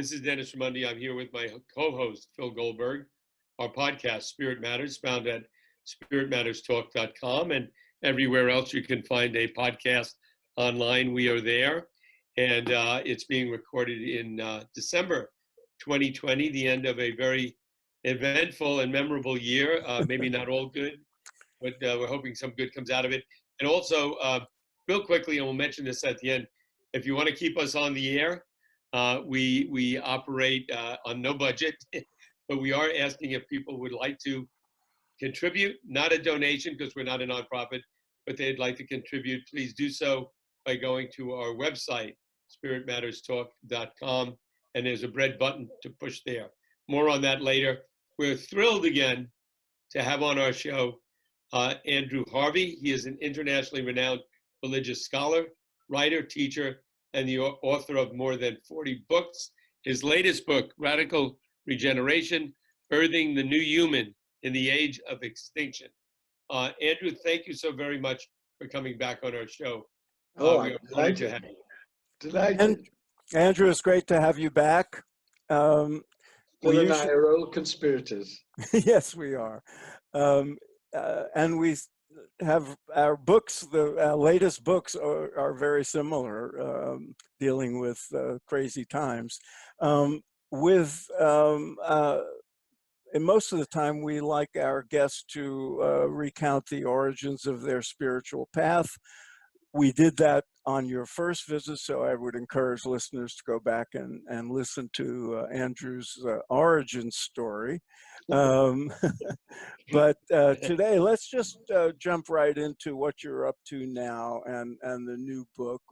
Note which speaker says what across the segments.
Speaker 1: This is Dennis Ramundi. I'm here with my co-host, Phil Goldberg. Our podcast, Spirit Matters, found at spiritmatterstalk.com and everywhere else you can find a podcast online. We are there. And it's being recorded in December 2020, the end of a very eventful and memorable year. Maybe not all good, but we're hoping some good comes out of it. And also, real quickly, and we'll mention this at the end, if you want to keep us on the air, we operate on no budget, but we are asking if people would like to contribute, not a donation because we're not a nonprofit, but they'd like to contribute. Please do so by going to our website, spiritmatterstalk.com, and there's a red button to push there. More on that later. We're thrilled again to have on our show Andrew Harvey. He is an internationally renowned religious scholar, writer, teacher, and the author of more than 40 books. His latest book, Radical Regeneration, Birthing the New Human in the Age of Extinction. Andrew, thank you so very much for coming back on our show.
Speaker 2: We are honored to have you. Delighted.
Speaker 3: Andrew, it's great to have you back.
Speaker 2: Phil and I are old conspirators.
Speaker 3: Yes, we are. And we have our books, the latest books are very similar, dealing with crazy times. And most of the time, we like our guests to recount the origins of their spiritual path. We did that on your first visit, so I would encourage listeners to go back and listen to Andrew's origin story. But today, let's just jump right into what you're up to now and the new book.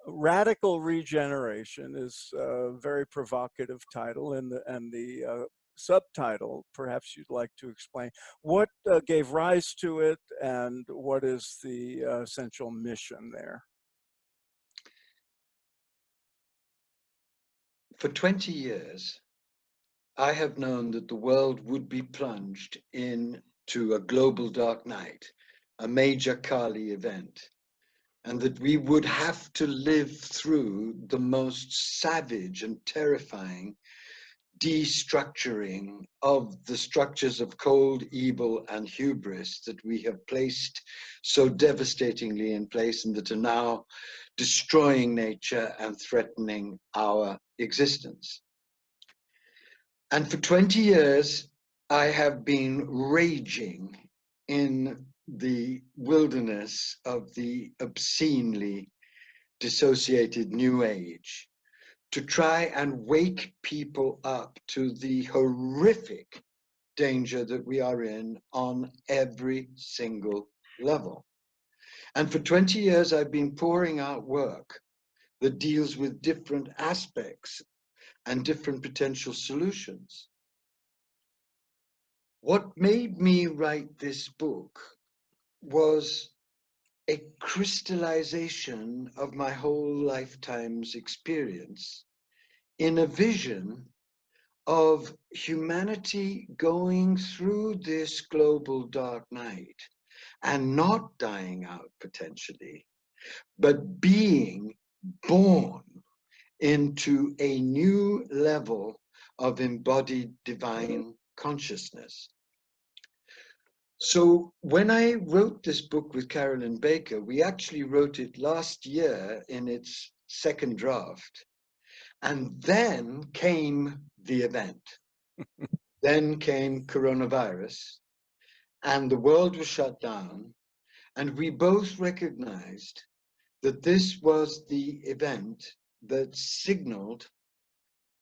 Speaker 3: Radical Regeneration is a very provocative title, and the subtitle, perhaps you'd like to explain what gave rise to it and what is the essential mission there.
Speaker 2: For 20 years, I have known that the world would be plunged into a global dark night, a major Kali event, and that we would have to live through the most savage and terrifying destructuring of the structures of cold, evil, and hubris that we have placed so devastatingly in place and that are now destroying nature and threatening our existence. And for 20 years, I have been raging in the wilderness of the obscenely dissociated New Age to try and wake people up to the horrific danger that we are in on every single level. And for 20 years, I've been pouring out work that deals with different aspects and different potential solutions. What made me write this book was a crystallization of my whole lifetime's experience in a vision of humanity going through this global dark night and not dying out potentially, but being born into a new level of embodied divine consciousness. So when I wrote this book with Carolyn Baker, we actually wrote it last year in its second draft. And then came the event. Then came coronavirus, and the world was shut down. And we both recognized that this was the event that signaled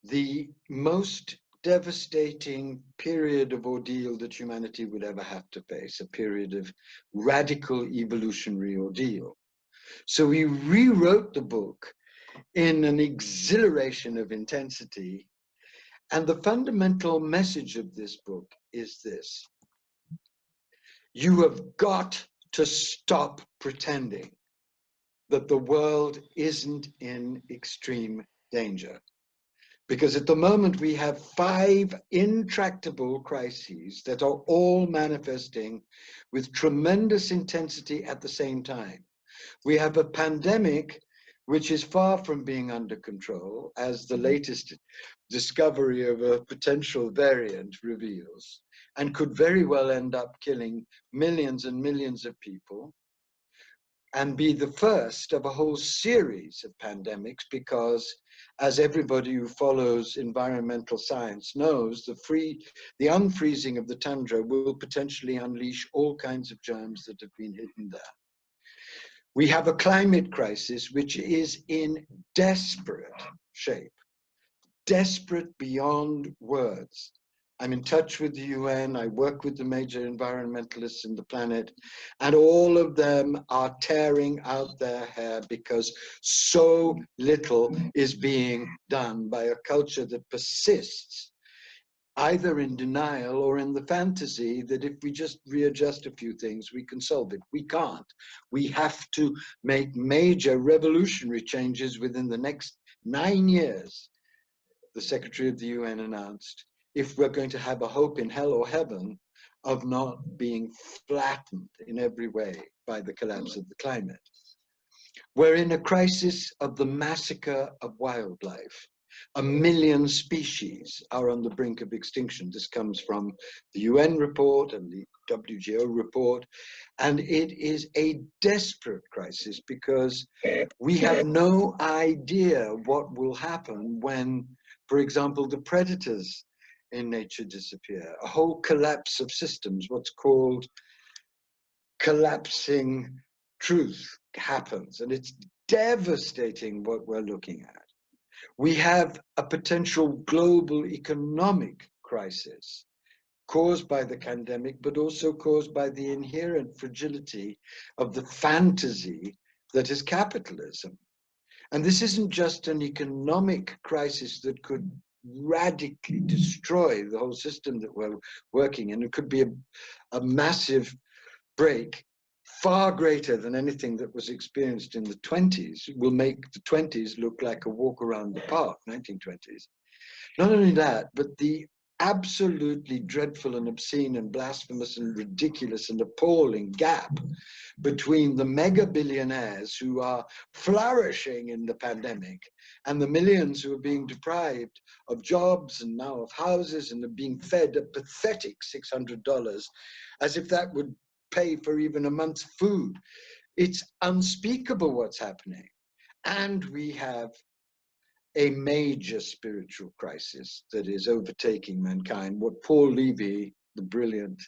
Speaker 2: the most devastating period of ordeal that humanity would ever have to face, a period of radical evolutionary ordeal. So we rewrote the book in an exhilaration of intensity. And the fundamental message of this book is this: you have got to stop pretending that the world isn't in extreme danger. Because at the moment we have 5 intractable crises that are all manifesting with tremendous intensity at the same time. We have a pandemic which is far from being under control, as the latest discovery of a potential variant reveals, and could very well end up killing millions and millions of people, and be the first of a whole series of pandemics, because as everybody who follows environmental science knows, the unfreezing of the tundra will potentially unleash all kinds of germs that have been hidden there. We have a climate crisis which is in desperate shape, desperate beyond words. I'm in touch with the UN, I work with the major environmentalists in the planet, and all of them are tearing out their hair because so little is being done by a culture that persists either in denial or in the fantasy that if we just readjust a few things, we can solve it. We can't. We have to make major revolutionary changes within the next 9 years, the Secretary of the UN announced, if we're going to have a hope in hell or heaven of not being flattened in every way by the collapse of the climate. We're in a crisis of the massacre of wildlife. 1 million species are on the brink of extinction. This comes from the UN report and the WGO report, and it is a desperate crisis because we have no idea what will happen when, for example, the predators in nature disappear. A whole collapse of systems, what's called collapsing truth, happens, and it's devastating what we're looking at. We have a potential global economic crisis caused by the pandemic, but also caused by the inherent fragility of the fantasy that is capitalism. And this isn't just an economic crisis that could radically destroy the whole system that we're working in. It could be a massive break, far greater than anything that was experienced in the 20s. It will make the 20s look like a walk around the park, 1920s. Not only that, but the absolutely dreadful and obscene and blasphemous and ridiculous and appalling gap between the mega billionaires who are flourishing in the pandemic and the millions who are being deprived of jobs and now of houses and are being fed a pathetic $600, as if that would pay for even a month's food. It's unspeakable what's happening. And we have a major spiritual crisis that is overtaking mankind. What Paul Levy, the brilliant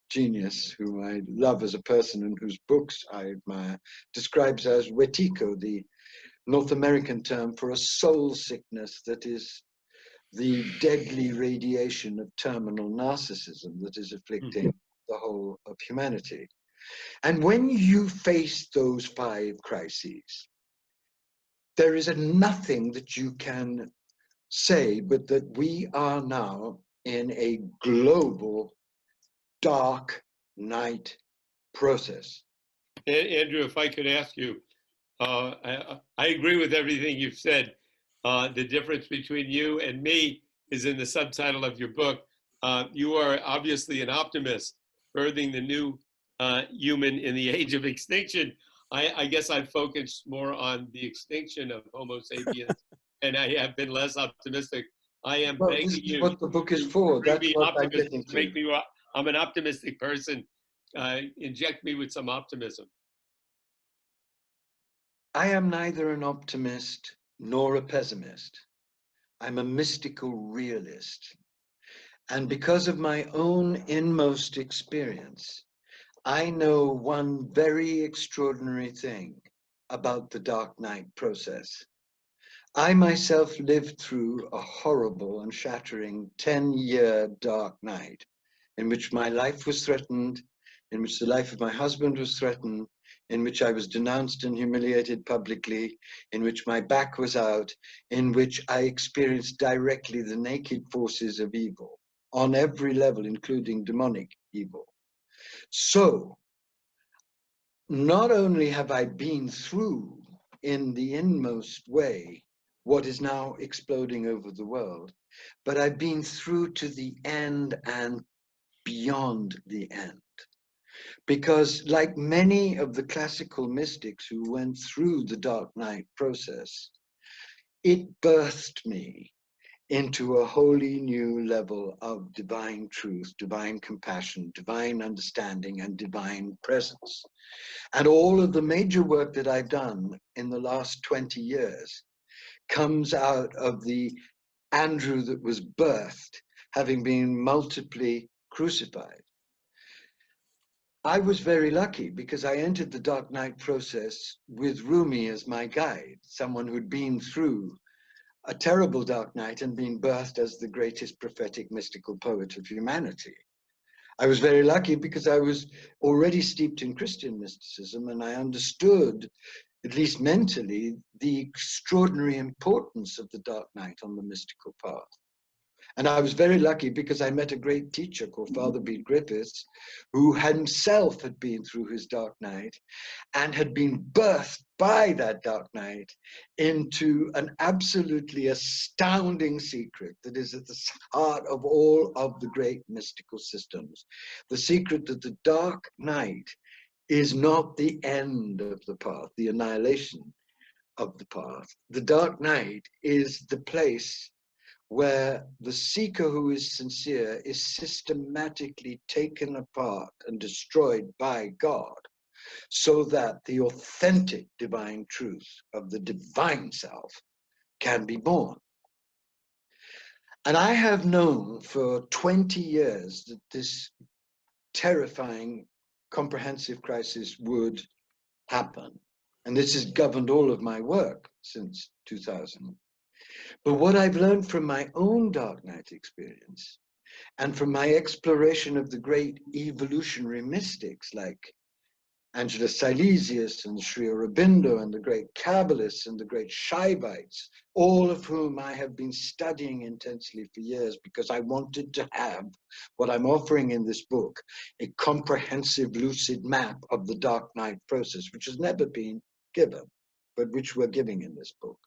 Speaker 2: genius whom I love as a person and whose books I admire, describes as wetiko, the North American term for a soul sickness that is the deadly radiation of terminal narcissism that is afflicting the whole of humanity. And when you face those 5 crises, there is nothing that you can say but that we are now in a global dark night process.
Speaker 1: Andrew, if I could ask you, I agree with everything you've said. The difference between you and me is in the subtitle of your book. You are obviously an optimist, birthing the new human in the age of extinction. I guess I've focused more on the extinction of Homo sapiens, and I have been less optimistic. I am begging
Speaker 2: this is
Speaker 1: you
Speaker 2: what the book is for.
Speaker 1: to
Speaker 2: That's
Speaker 1: be
Speaker 2: what I'm
Speaker 1: optimistic.
Speaker 2: getting to.
Speaker 1: Make me. I'm an optimistic person. Inject me with some optimism.
Speaker 2: I am neither an optimist nor a pessimist. I'm a mystical realist. And because of my own inmost experience, I know one very extraordinary thing about the dark night process. I myself lived through a horrible and shattering 10-year dark night in which my life was threatened, in which the life of my husband was threatened, in which I was denounced and humiliated publicly, in which my back was out, in which I experienced directly the naked forces of evil on every level, including demonic evil. So, not only have I been through in the inmost way what is now exploding over the world, but I've been through to the end and beyond the end. because like many of the classical mystics who went through the dark night process, it birthed me into a wholly new level of divine truth, divine compassion, divine understanding, and divine presence. And all of the major work that I've done in the last 20 years comes out of the Andrew that was birthed, having been multiply crucified. I was very lucky because I entered the dark night process with Rumi as my guide, someone who'd been through a terrible dark night and been birthed as the greatest prophetic mystical poet of humanity. I was very lucky because I was already steeped in Christian mysticism, and I understood, at least mentally, the extraordinary importance of the dark night on the mystical path. And I was very lucky because I met a great teacher called Father B. Griffiths, who himself had been through his dark night and had been birthed by that dark night into an absolutely astounding secret that is at the heart of all of the great mystical systems. The secret that the dark night is not the end of the path, the annihilation of the path. The dark night is the place where the seeker who is sincere is systematically taken apart and destroyed by God, so that the authentic divine truth of the divine self can be born. And I have known for 20 years that this terrifying comprehensive crisis would happen. And this has governed all of my work since 2000. But what I've learned from my own dark night experience and from my exploration of the great evolutionary mystics like Angela Silesius and Sri Aurobindo and the great Kabbalists and the great Shaivites, all of whom I have been studying intensely for years because I wanted to have what I'm offering in this book, a comprehensive lucid map of the dark night process, which has never been given, but which we're giving in this book.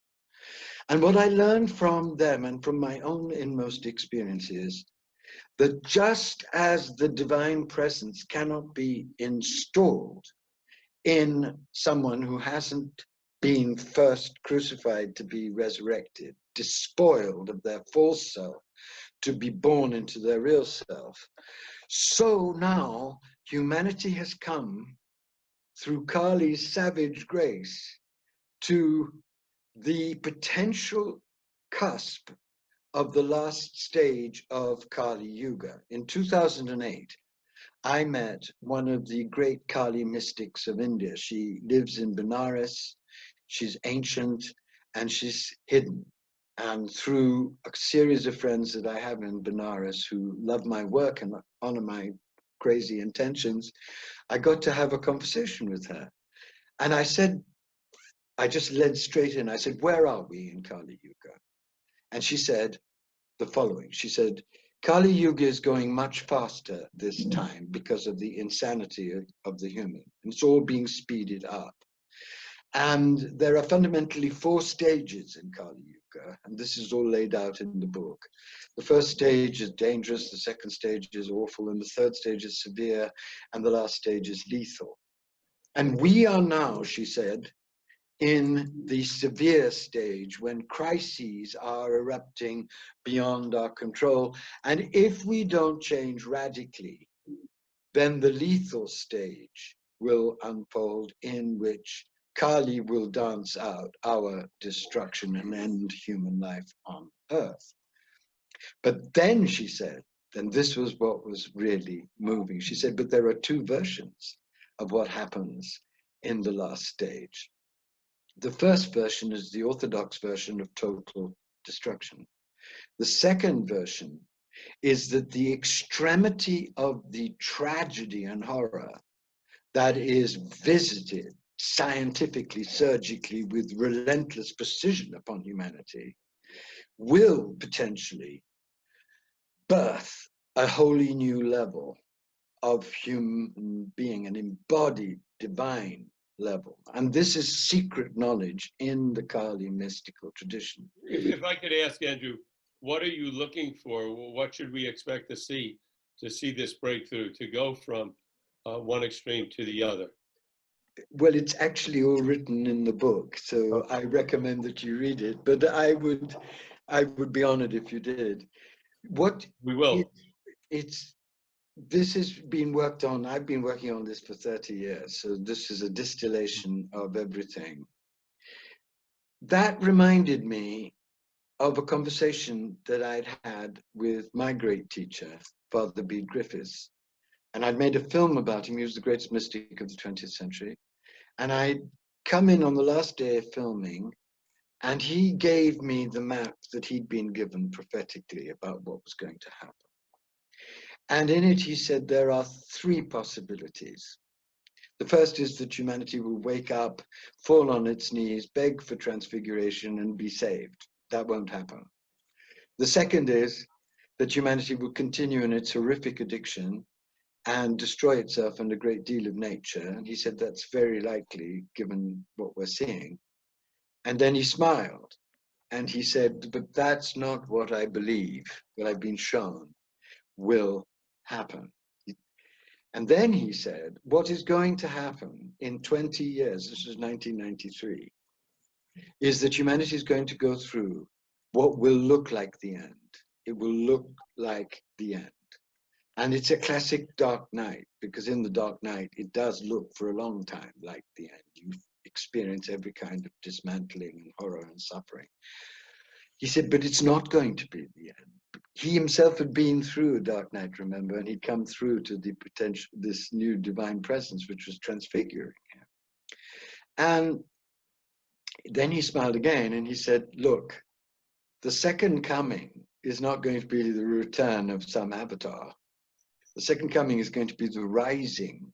Speaker 2: And what I learned from them and from my own inmost experience is that just as the divine presence cannot be installed in someone who hasn't been first crucified to be resurrected, despoiled of their false self to be born into their real self, so now humanity has come through Kali's savage grace to the potential cusp of the last stage of Kali Yuga. In 2008, I met one of the great Kali mystics of India. She lives in Benares, she's ancient, and she's hidden. And through a series of friends that I have in Benares who love my work and honor my crazy intentions, I got to have a conversation with her. And I said, I just led straight in. I said, where are we in Kali Yuga? And she said the following. She said, Kali Yuga is going much faster this time because of the insanity of the human. And it's all being speeded up. And there are fundamentally 4 stages in Kali Yuga, and this is all laid out in the book. The first stage is dangerous, the second stage is awful, and the third stage is severe, and the last stage is lethal. And we are now, she said, in the severe stage when crises are erupting beyond our control. And if we don't change radically, then the lethal stage will unfold, in which Kali will dance out our destruction and end human life on earth. But then she said, and this was what was really moving, she said, but there are 2 versions of what happens in the last stage. The first version is the orthodox version of total destruction. The second version is that the extremity of the tragedy and horror that is visited scientifically, surgically, with relentless precision upon humanity will potentially birth a wholly new level of human being, an embodied divine level. And this is secret knowledge in the Kali mystical tradition.
Speaker 1: If I could ask, Andrew, what are you looking for? What should we expect to see this breakthrough, to go from one extreme to the other.
Speaker 2: Well, it's actually all written in the book, so I recommend that you read it. But I would be honored if you did. What
Speaker 1: We will.
Speaker 2: This has been worked on. I've been working on this for 30 years, so this is a distillation of everything. That reminded me of a conversation that I'd had with my great teacher, Father Bede Griffiths. And I'd made a film about him. He was the greatest mystic of the 20th century. And I'd come in on the last day of filming, and he gave me the map that he'd been given prophetically about what was going to happen. And in it, he said, there are three possibilities. The first is that humanity will wake up, fall on its knees, beg for transfiguration, and be saved. That won't happen. The second is that humanity will continue in its horrific addiction and destroy itself and a great deal of nature. And he said that's very likely given what we're seeing. And then he smiled and he said, but that's not what I believe, what I've been shown will happen. And then he said, what is going to happen in 20 years, this was 1993, is that humanity is going to go through what will look like the end. It will look like the end. And it's a classic dark night, because in the dark night, it does look for a long time like the end. You experience every kind of dismantling and horror and suffering. He said, but it's not going to be the end. He himself had been through a dark night, remember, and he'd come through to the potential, this new divine presence, which was transfiguring him. And then he smiled again and he said, look, the second coming is not going to be the return of some avatar. The second coming is going to be the rising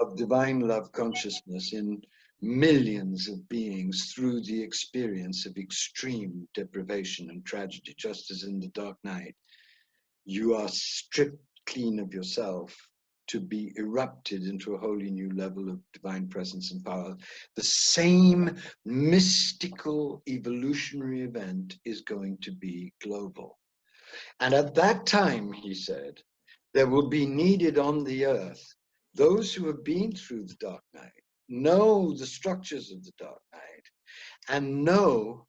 Speaker 2: of divine love consciousness in millions of beings through the experience of extreme deprivation and tragedy, just as in the dark night, you are stripped clean of yourself to be erupted into a wholly new level of divine presence and power. The same mystical evolutionary event is going to be global. And at that time, he said, there will be needed on the earth those who have been through the dark night, know the structures of the dark night, and know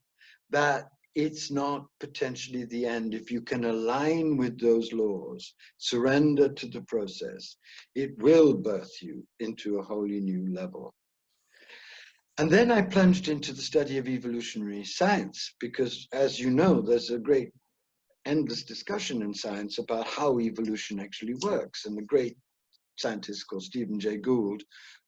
Speaker 2: that it's not potentially the end. If you can align with those laws, surrender to the process, it will birth you into a wholly new level. And then I plunged into the study of evolutionary science, because as you know, there's a great endless discussion in science about how evolution actually works. And the great scientist called Stephen Jay Gould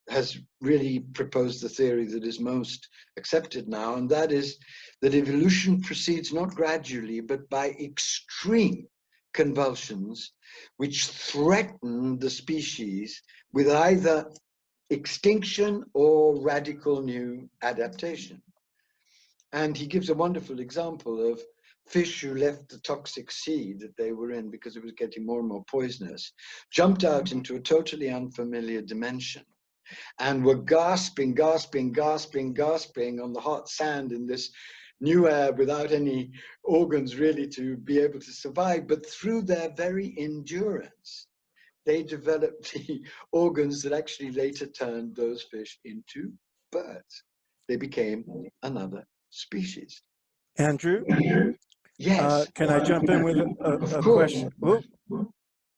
Speaker 2: has really proposed the theory that is most accepted now, and that is that evolution proceeds not gradually, but by extreme convulsions which threaten the species with either extinction or radical new adaptation. And he gives a wonderful example of fish who left the toxic sea that they were in because it was getting more and more poisonous, jumped out into a totally unfamiliar dimension and were gasping, gasping, gasping, gasping on the hot sand in this new air without any organs really to be able to survive. But through their very endurance, they developed the organs that actually later turned those fish into birds. They became another species.
Speaker 3: Andrew?
Speaker 2: Yes.
Speaker 3: Can I jump in with
Speaker 2: Of
Speaker 3: a
Speaker 2: course.
Speaker 3: question? Oh,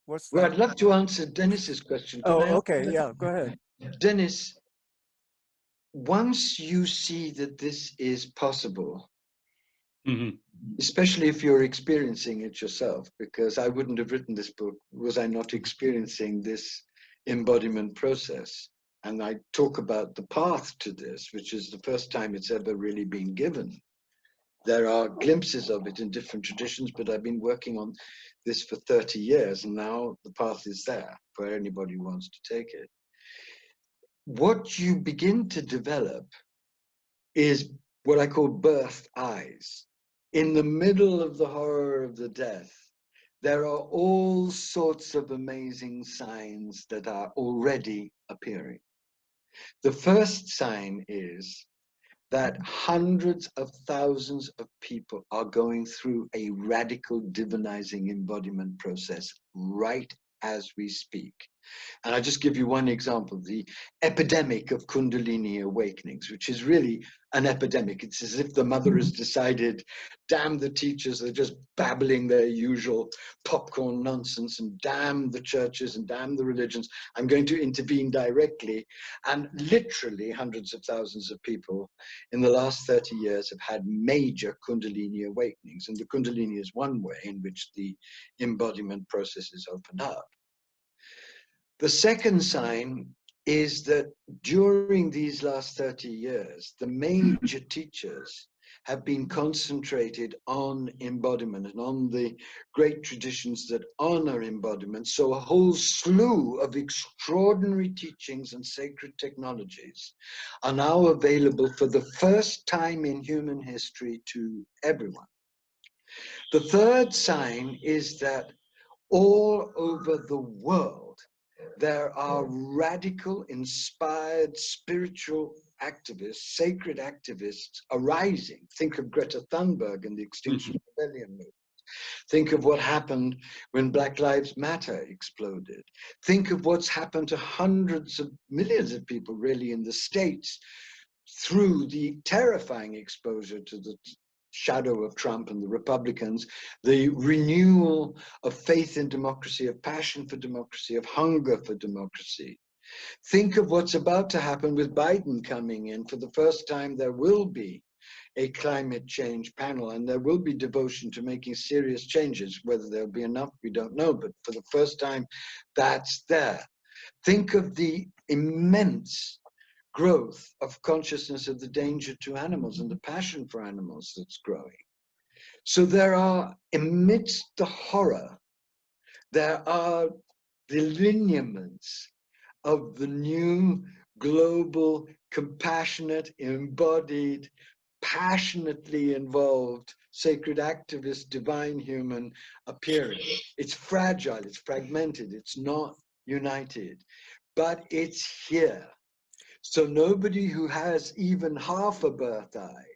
Speaker 3: what's
Speaker 2: Well,
Speaker 3: that?
Speaker 2: I'd love to answer Dennis's question. Can
Speaker 3: Oh,
Speaker 2: I answer
Speaker 3: okay.
Speaker 2: that?
Speaker 3: Yeah, go ahead.
Speaker 2: Dennis, once you see that this is possible,
Speaker 1: Mm-hmm.
Speaker 2: especially if you're experiencing it yourself, because I wouldn't have written this book was I not experiencing this embodiment process. And I talk about the path to this, which is the first time it's ever really been given. There are glimpses of it in different traditions, but I've been working on this for 30 years, and now the path is there for anybody who wants to take it. What you begin to develop is what I call birth eyes. In the middle of the horror of the death, there are all sorts of amazing signs that are already appearing. The first sign is that hundreds of thousands of people are going through a radical divinizing embodiment process right as we speak. And I'll just give you one example, the epidemic of Kundalini awakenings, which is really an epidemic. It's as if the mother has decided, damn the teachers, they're just babbling their usual popcorn nonsense, and damn the churches and damn the religions. I'm going to intervene directly. And literally hundreds of thousands of people in the last 30 years have had major Kundalini awakenings. And the Kundalini is one way in which the embodiment process is opened up. The second sign is that during these last 30 years, the major teachers have been concentrated on embodiment and on the great traditions that honor embodiment. So a whole slew of extraordinary teachings and sacred technologies are now available for the first time in human history to everyone. The third sign is that all over the world, there are radical, inspired, spiritual activists, sacred activists arising. Think of Greta Thunberg and the Extinction Rebellion movement. Think of what happened when Black Lives Matter exploded. Think of what's happened to hundreds of millions of people really in the States through the terrifying exposure to the shadow of Trump and the Republicans, the renewal of faith in democracy, of passion for democracy, of hunger for democracy. Think of what's about to happen with Biden coming in. For the first time, there will be a climate change panel, and there will be devotion to making serious changes. Whether there'll be enough, we don't know, but for the first time, that's there. Think of the immense growth of consciousness of the danger to animals and the passion for animals that's growing. So there are, amidst the horror, there are the lineaments of the new global, compassionate, embodied, passionately involved, sacred activist, divine human appearing. It's fragile, it's fragmented, it's not united, but it's here. So nobody who has even half a birth eye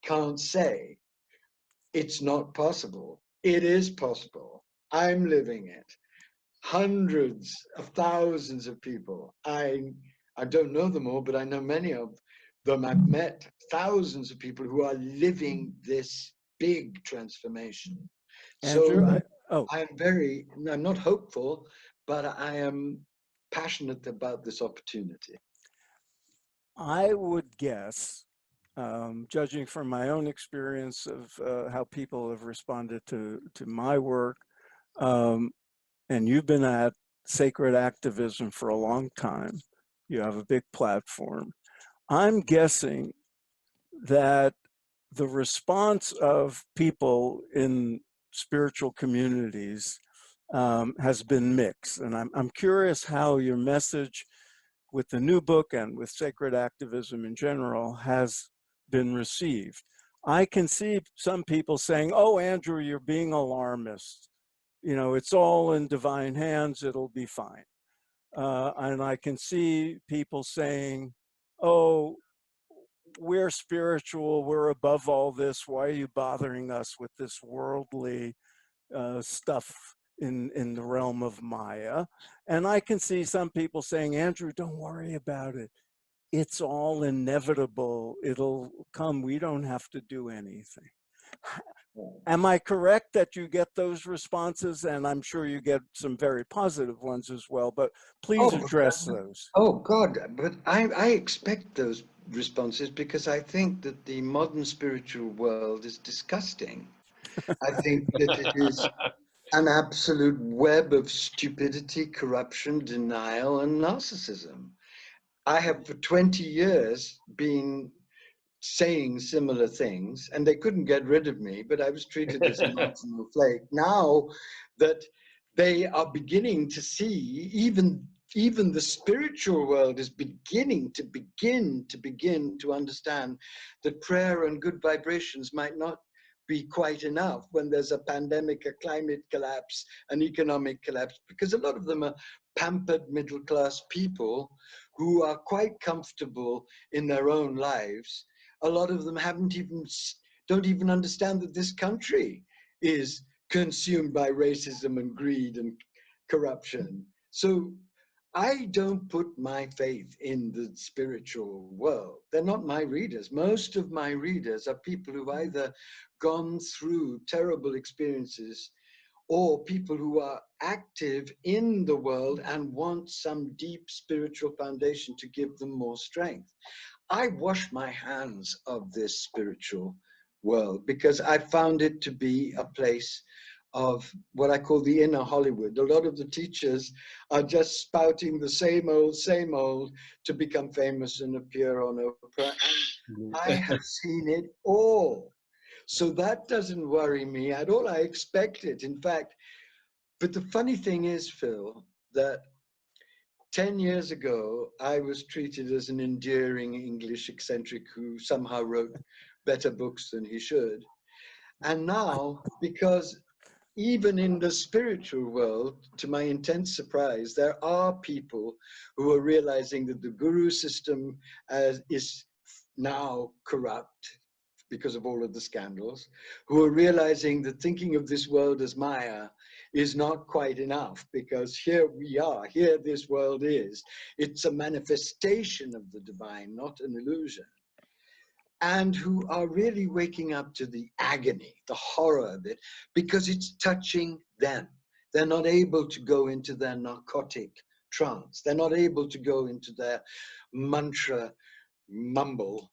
Speaker 2: can't say it's not possible. It is possible. I'm living it. Hundreds of thousands of people. I don't know them all, but I know many of them. I've met thousands of people who are living this big transformation.
Speaker 3: Andrew,
Speaker 2: So I'm not hopeful, but I am passionate about this opportunity.
Speaker 3: I would guess, judging from my own experience of how people have responded to my work, and you've been at Sacred Activism for a long time. You have a big platform. I'm guessing that the response of people in spiritual communities has been mixed. And I'm curious how your message with the new book and with Sacred Activism in general has been received. I can see some people saying, oh, Andrew, you're being alarmist. You know, it's all in divine hands, it'll be fine. And I can see people saying, oh, we're spiritual, we're above all this, why are you bothering us with this worldly stuff in the realm of Maya? And I can see some people saying, Andrew, don't worry about it. It's all inevitable. It'll come. We don't have to do anything. Am I correct that you get those responses? And I'm sure you get some very positive ones as well, but please address those.
Speaker 2: Oh God, but I expect those responses because I think that the modern spiritual world is disgusting. I think that it is an absolute web of stupidity, corruption, denial, and narcissism. I have for 20 years been saying similar things, and they couldn't get rid of me, but I was treated as a marginal flake. Now that they are beginning to see, even the spiritual world is beginning to understand that prayer and good vibrations might not be quite enough when there's a pandemic, a climate collapse, an economic collapse, because a lot of them are pampered middle-class people who are quite comfortable in their own lives. A lot of them don't even understand that this country is consumed by racism and greed and corruption. So I don't put my faith in the spiritual world. They're not my readers. Most of my readers are people who've either gone through terrible experiences or people who are active in the world and want some deep spiritual foundation to give them more strength. I wash my hands of this spiritual world because I found it to be a place of what I call the inner Hollywood. A lot of the teachers are just spouting the same old to become famous and appear on Oprah. And I have seen it all. So that doesn't worry me at all. I expect it. In fact, but the funny thing is, Phil, that 10 years ago, I was treated as an endearing English eccentric who somehow wrote better books than he should. And now, because even in the spiritual world, to my intense surprise, there are people who are realizing that the guru system is now corrupt because of all of the scandals, who are realizing that thinking of this world as Maya is not quite enough, because here we are, here this world is. It's a manifestation of the divine, not an illusion. And who are really waking up to the agony, the horror of it, because it's touching them. They're not able to go into their narcotic trance. They're not able to go into their mantra mumble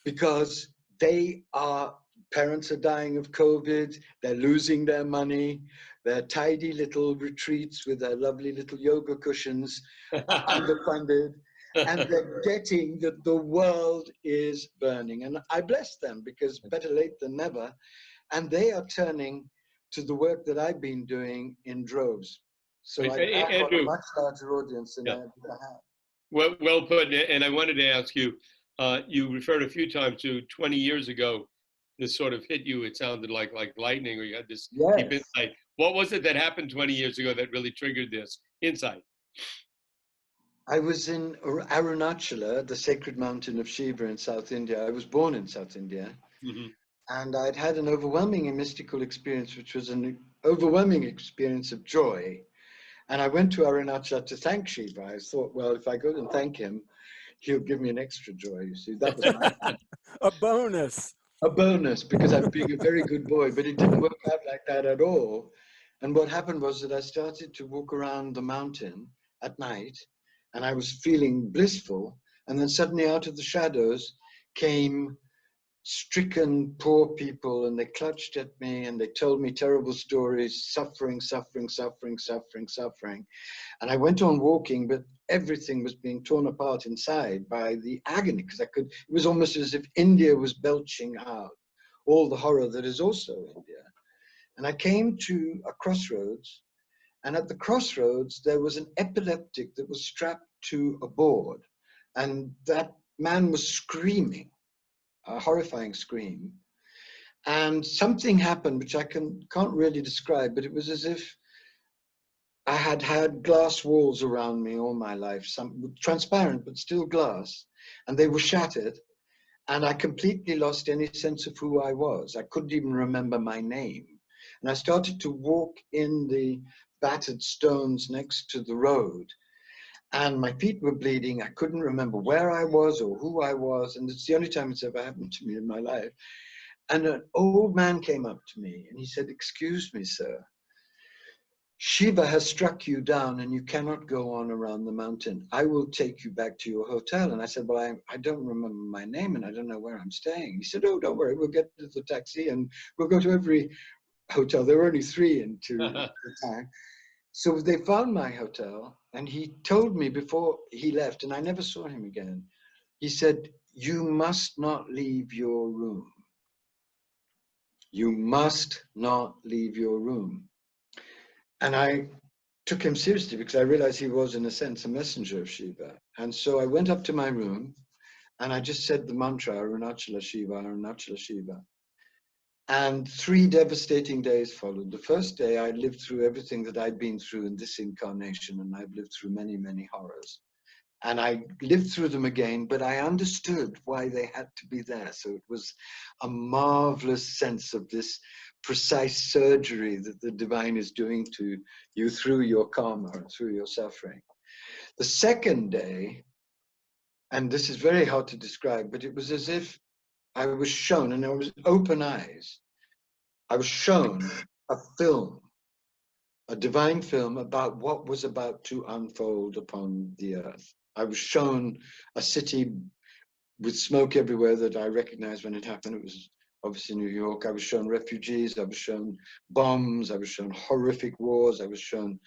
Speaker 2: because parents are dying of COVID, they're losing their money, their tidy little retreats with their lovely little yoga cushions are underfunded, and they're getting that the world is burning. And I bless them, because better late than never. And they are turning to the work that I've been doing in droves. So I have a much larger audience than I ever had.
Speaker 1: Well put. And I wanted to ask you, you referred a few times to 20 years ago, this sort of hit you. It sounded like lightning, or you had this deep insight. What was it that happened 20 years ago that really triggered this insight?
Speaker 2: I was in Arunachala, the sacred mountain of Shiva in South India. I was born in South India. Mm-hmm. And I'd had an overwhelming and mystical experience, which was an overwhelming experience of joy. And I went to Arunachala to thank Shiva. I thought, well, if I go and thank him, he'll give me an extra joy. You see, that was my
Speaker 3: a bonus.
Speaker 2: A bonus, because I'm being a very good boy. But it didn't work out like that at all. And what happened was that I started to walk around the mountain at night, and I was feeling blissful. And then suddenly out of the shadows came stricken poor people, and they clutched at me and they told me terrible stories, suffering. And I went on walking, but everything was being torn apart inside by the agony, because it was almost as if India was belching out all the horror that is also India. And I came to a crossroads, and at the crossroads there was an epileptic that was strapped to a board, and that man was screaming a horrifying scream, and something happened which I can't really describe, but it was as if I had had glass walls around me all my life, some transparent but still glass, and they were shattered, and I completely lost any sense of who I was. I couldn't even remember my name, and I started to walk in the battered stones next to the road, and my feet were bleeding. I couldn't remember where I was or who I was. And it's the only time it's ever happened to me in my life. And an old man came up to me and he said, "Excuse me, sir. Shiva has struck you down and you cannot go on around the mountain. I will take you back to your hotel." And I said, "Well, I don't remember my name and I don't know where I'm staying." He said, "Oh, don't worry. We'll get to the taxi and we'll go to every hotel." There were only 3 into the time. So they found my hotel, and he told me before he left, and I never saw him again, he said, "You must not leave your room. You must not leave your room." And I took him seriously, because I realized he was, in a sense, a messenger of Shiva. And so I went up to my room, and I just said the mantra, Arunachala Shiva, Arunachala Shiva. And 3 devastating days followed. The first day, I lived through everything that I'd been through in this incarnation, and I've lived through many, many horrors. And I lived through them again, but I understood why they had to be there. So it was a marvelous sense of this precise surgery that the divine is doing to you through your karma, through your suffering. The second day, and this is very hard to describe, but it was as if I was shown, and I was open eyes, I was shown a film, a divine film about what was about to unfold upon the earth. I was shown a city with smoke everywhere that I recognized when it happened. It was obviously New York. I was shown refugees, I was shown bombs, I was shown horrific wars, I was shown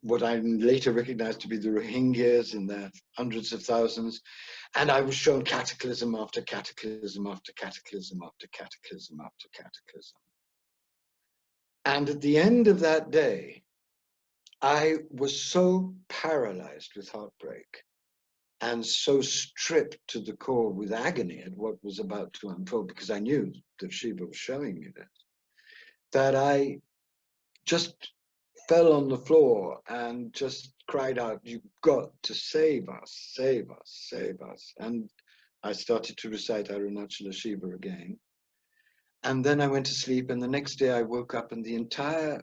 Speaker 2: what I later recognized to be the Rohingyas in their hundreds of thousands. And I was shown cataclysm after cataclysm after cataclysm after cataclysm after cataclysm. And at the end of that day, I was so paralyzed with heartbreak and so stripped to the core with agony at what was about to unfold, because I knew that Shiva was showing me this, that I just fell on the floor and just cried out, "You've got to save us, save us, save us." And I started to recite Arunachala Shiva again. And then I went to sleep, and the next day I woke up and the entire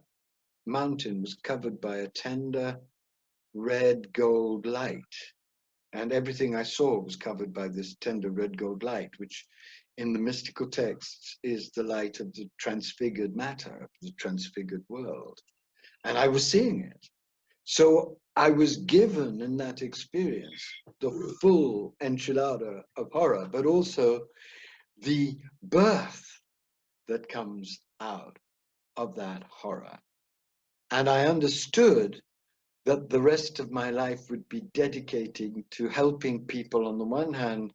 Speaker 2: mountain was covered by a tender red gold light. And everything I saw was covered by this tender red gold light, which in the mystical texts is the light of the transfigured matter, of the transfigured world. And I was seeing it. So I was given in that experience the full enchilada of horror, but also the birth that comes out of that horror. And I understood that the rest of my life would be dedicating to helping people, on the one hand,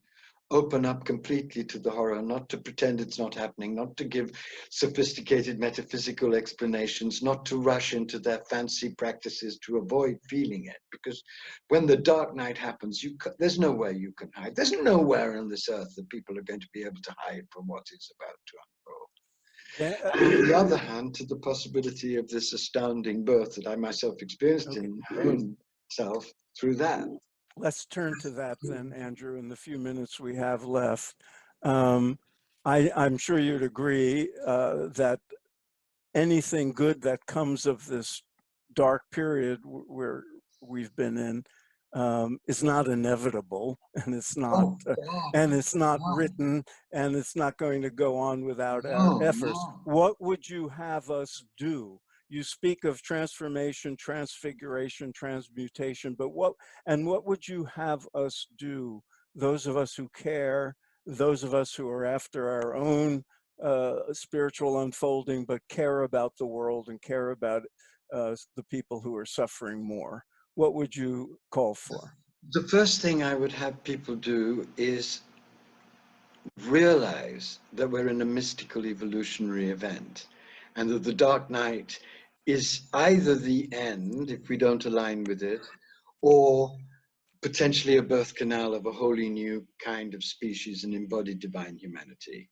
Speaker 2: open up completely to the horror, not to pretend it's not happening, not to give sophisticated metaphysical explanations, not to rush into their fancy practices to avoid feeling it. Because when the dark night happens, there's nowhere you can hide. There's nowhere on this earth that people are going to be able to hide from what is about to unfold.
Speaker 3: Yeah.
Speaker 2: On the other hand, to the possibility of this astounding birth that I myself experienced in my own self through that.
Speaker 3: Let's turn to that then, Andrew, in the few minutes we have left. I'm sure you'd agree that anything good that comes of this dark period where we've been in is not inevitable, and it's not written, and it's not going to go on without our efforts. What would you have us do? You speak of transformation, transfiguration, transmutation, but what would you have us do? Those of us who care, those of us who are after our own spiritual unfolding, but care about the world and care about the people who are suffering more. What would you call for?
Speaker 2: The first thing I would have people do is realize that we're in a mystical evolutionary event, and that the dark night is either the end, if we don't align with it, or potentially a birth canal of a wholly new kind of species and embodied divine humanity.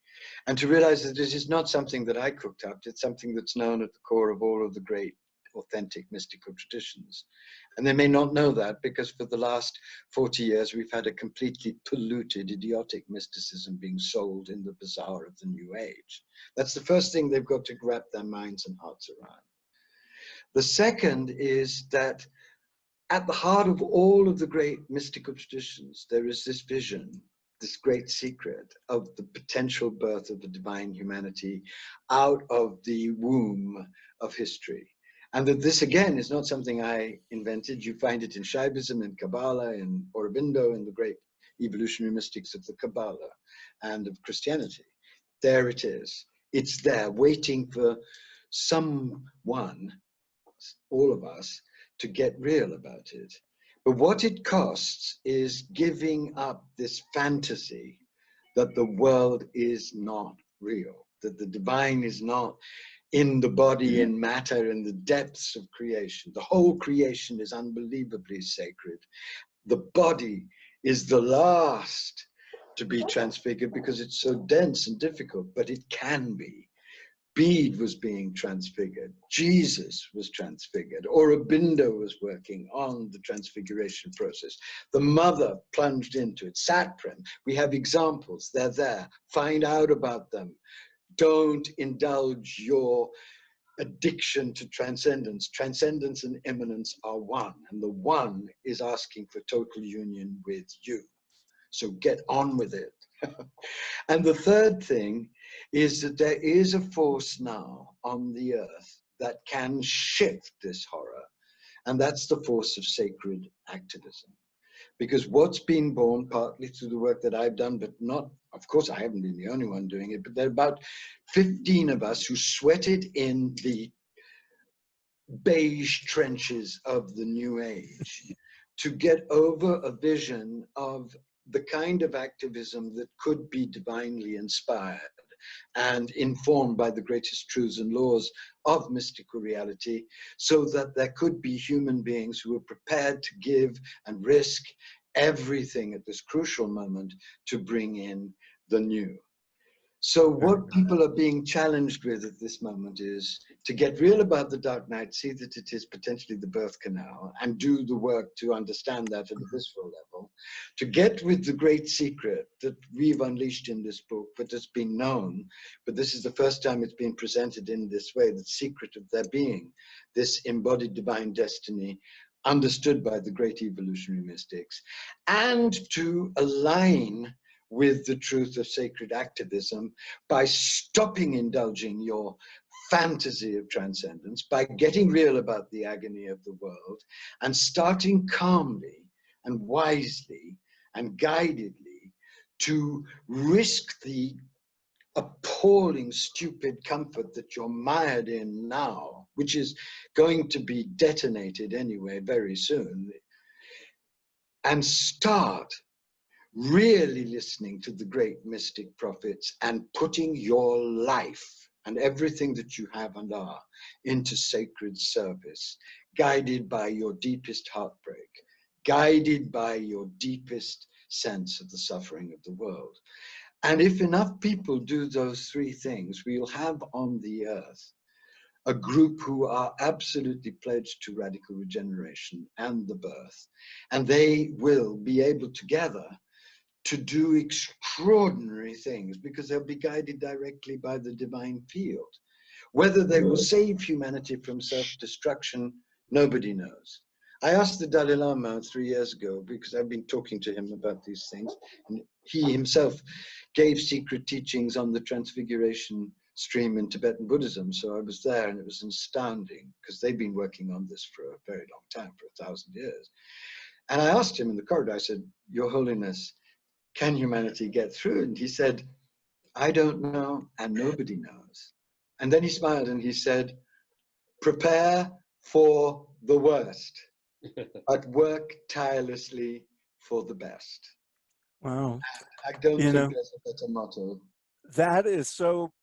Speaker 2: And to realize that this is not something that I cooked up, it's something that's known at the core of all of the great authentic mystical traditions. And they may not know that because for the last 40 years, we've had a completely polluted, idiotic mysticism being sold in the bazaar of the New Age. That's the first thing they've got to wrap their minds and hearts around. The second is that at the heart of all of the great mystical traditions, there is this vision, this great secret of the potential birth of the divine humanity out of the womb of history. And that this, again, is not something I invented. You find it in Shaivism, in Kabbalah, in Aurobindo, in the great evolutionary mystics of the Kabbalah and of Christianity. There it is. It's there, waiting for someone, all of us, to get real about it. But what it costs is giving up this fantasy that the world is not real, that the divine is not in the body, in matter, in the depths of creation. The whole creation is unbelievably sacred. The body is the last to be transfigured because it's so dense and difficult, but it can be. Bede was being transfigured. Jesus was transfigured. Aurobindo was working on the transfiguration process. The mother plunged into it. Satprem, we have examples. They're there. Find out about them. Don't indulge your addiction to transcendence. Transcendence and immanence are one, and the one is asking for total union with you. So get on with it. And the third thing is that there is a force now on the earth that can shift this horror, and that's the force of sacred activism. Because what's been born, partly through the work that I've done, but not, of course, I haven't been the only one doing it, but there are about 15 of us who sweated in the beige trenches of the New Age to get over a vision of the kind of activism that could be divinely inspired and informed by the greatest truths and laws of mystical reality, so that there could be human beings who were prepared to give and risk everything at this crucial moment to bring in the new. So what people are being challenged with at this moment is to get real about the dark night, see that it is potentially the birth canal, and do the work to understand that at a visceral level, to get with the great secret that we've unleashed in this book, but has been known, but this is the first time it's been presented in this way, the secret of there being this embodied divine destiny understood by the great evolutionary mystics, and to align with the truth of sacred activism by stopping indulging your fantasy of transcendence, by getting real about the agony of the world, and starting calmly and wisely and guidedly to risk the appalling, stupid comfort that you're mired in now, which is going to be detonated anyway very soon, and start really listening to the great mystic prophets and putting your life and everything that you have and are into sacred service, guided by your deepest heartbreak, guided by your deepest sense of the suffering of the world. And if enough people do those three things, we'll have on the earth a group who are absolutely pledged to radical regeneration and the birth, and they will be able together to do extraordinary things because they'll be guided directly by the divine field. Whether they will save humanity from self-destruction, nobody knows. I asked the Dalai Lama 3 years ago, because I've been talking to him about these things, and he himself gave secret teachings on the transfiguration stream in Tibetan Buddhism. So I was there, and it was astounding because they've been working on this for a very long time, for 1,000 years. And I asked him in the corridor, I said, Your Holiness, can humanity get through? And he said, I don't know, and nobody knows. And then he smiled and he said, prepare for the worst, but work tirelessly for the best.
Speaker 3: Wow.
Speaker 2: I don't think there's a better motto.
Speaker 3: That is so,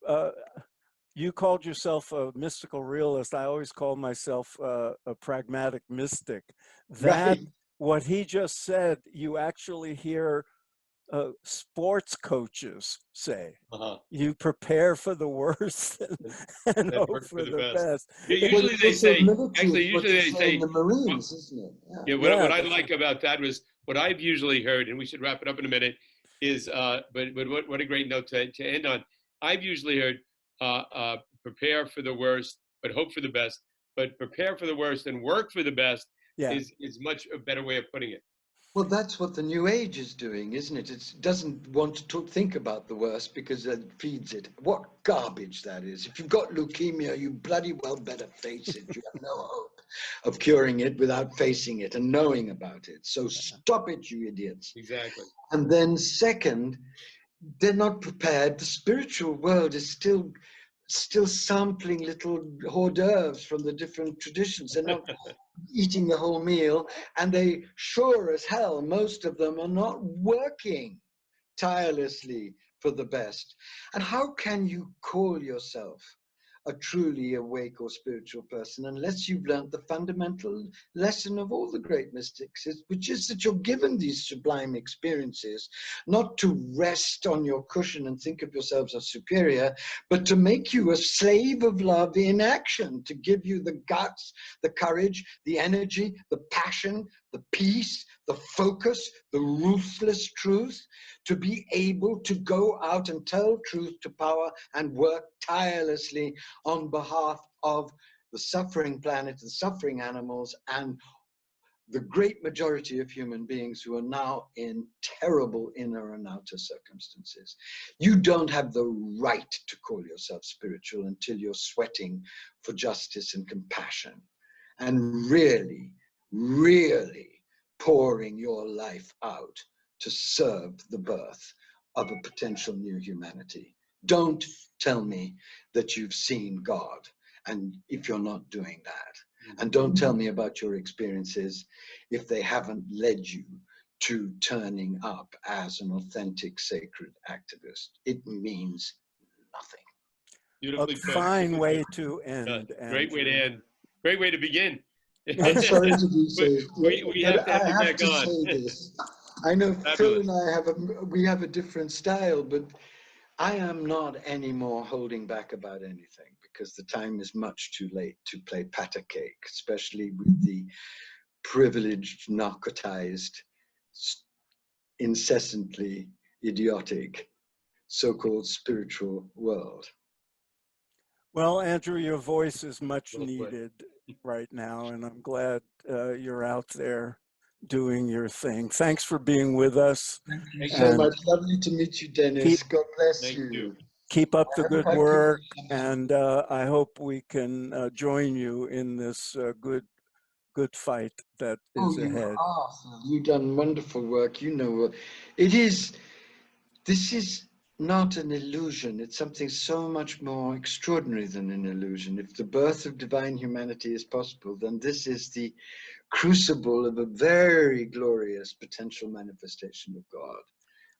Speaker 3: you called yourself a mystical realist. I always call myself a pragmatic mystic. That,
Speaker 2: Right.
Speaker 3: what he just said, you actually hear sports coaches say. You prepare for the worst and hope for the best.
Speaker 1: Usually they say,
Speaker 2: usually they say in the Marines, isn't it?
Speaker 1: Yeah, what I like about that was what I've usually heard, and we should wrap it up in a minute, is, but what a great note to end on. I've usually heard, prepare for the worst, but hope for the best, but prepare for the worst and work for the best is much a better way of putting it.
Speaker 2: Well, that's what the New Age is doing, isn't it? It doesn't want to think about the worst because it feeds it. What garbage that is. If you've got leukemia, you bloody well better face it. You have no hope of curing it without facing it and knowing about it. So stop it, you idiots.
Speaker 1: Exactly.
Speaker 2: And then second, they're not prepared. The spiritual world is still sampling little hors d'oeuvres from the different traditions. They're not eating the whole meal, and they sure as hell, most of them are not working tirelessly for the best. And how can you call yourself a truly awake or spiritual person unless you've learned the fundamental lesson of all the great mystics, which is that you're given these sublime experiences not to rest on your cushion and think of yourselves as superior, but to make you a slave of love in action, to give you the guts, the courage, the energy, the passion, the peace, the focus, the ruthless truth, to be able to go out and tell truth to power and work tirelessly on behalf of the suffering planet, the suffering animals, and the great majority of human beings who are now in terrible inner and outer circumstances. You don't have the right to call yourself spiritual until you're sweating for justice and compassion and really, really pouring your life out to serve the birth of a potential new humanity. Don't tell me that you've seen God, and if you're not doing that. And don't tell me about your experiences if they haven't led you to turning up as an authentic sacred activist. It means nothing.
Speaker 1: Beautifully
Speaker 3: A
Speaker 1: put.
Speaker 3: fine way to end.
Speaker 1: Great way to
Speaker 3: Andrew.
Speaker 1: end. Great way to begin.
Speaker 2: I'm sorry to do so,
Speaker 1: we have
Speaker 2: but
Speaker 1: to have
Speaker 2: I
Speaker 1: you
Speaker 2: have
Speaker 1: back
Speaker 2: to
Speaker 1: on.
Speaker 2: say this. I know Phil and I have a different style, but I am not anymore holding back about anything because the time is much too late to play patter cake, especially with the privileged, narcotized, incessantly idiotic so-called spiritual world.
Speaker 3: Well, Andrew, your voice is much
Speaker 1: Well put.
Speaker 3: needed right now, and I'm glad you're out there doing your thing. Thanks for being with us.
Speaker 2: Thank you
Speaker 1: Thank
Speaker 2: so
Speaker 3: And
Speaker 2: much. Lovely to meet you, Dennis. God bless
Speaker 1: Thank you.
Speaker 3: keep up
Speaker 2: I
Speaker 3: the
Speaker 2: hope
Speaker 3: good
Speaker 2: I
Speaker 3: work,
Speaker 2: can-
Speaker 3: and I hope we can join you in this good fight that
Speaker 2: Oh,
Speaker 3: is
Speaker 2: you
Speaker 3: ahead.
Speaker 2: are. You've done wonderful work. You know, it is. This is not an illusion. It's something so much more extraordinary than an illusion. If the birth of divine humanity is possible, then this is the crucible of a very glorious potential manifestation of God.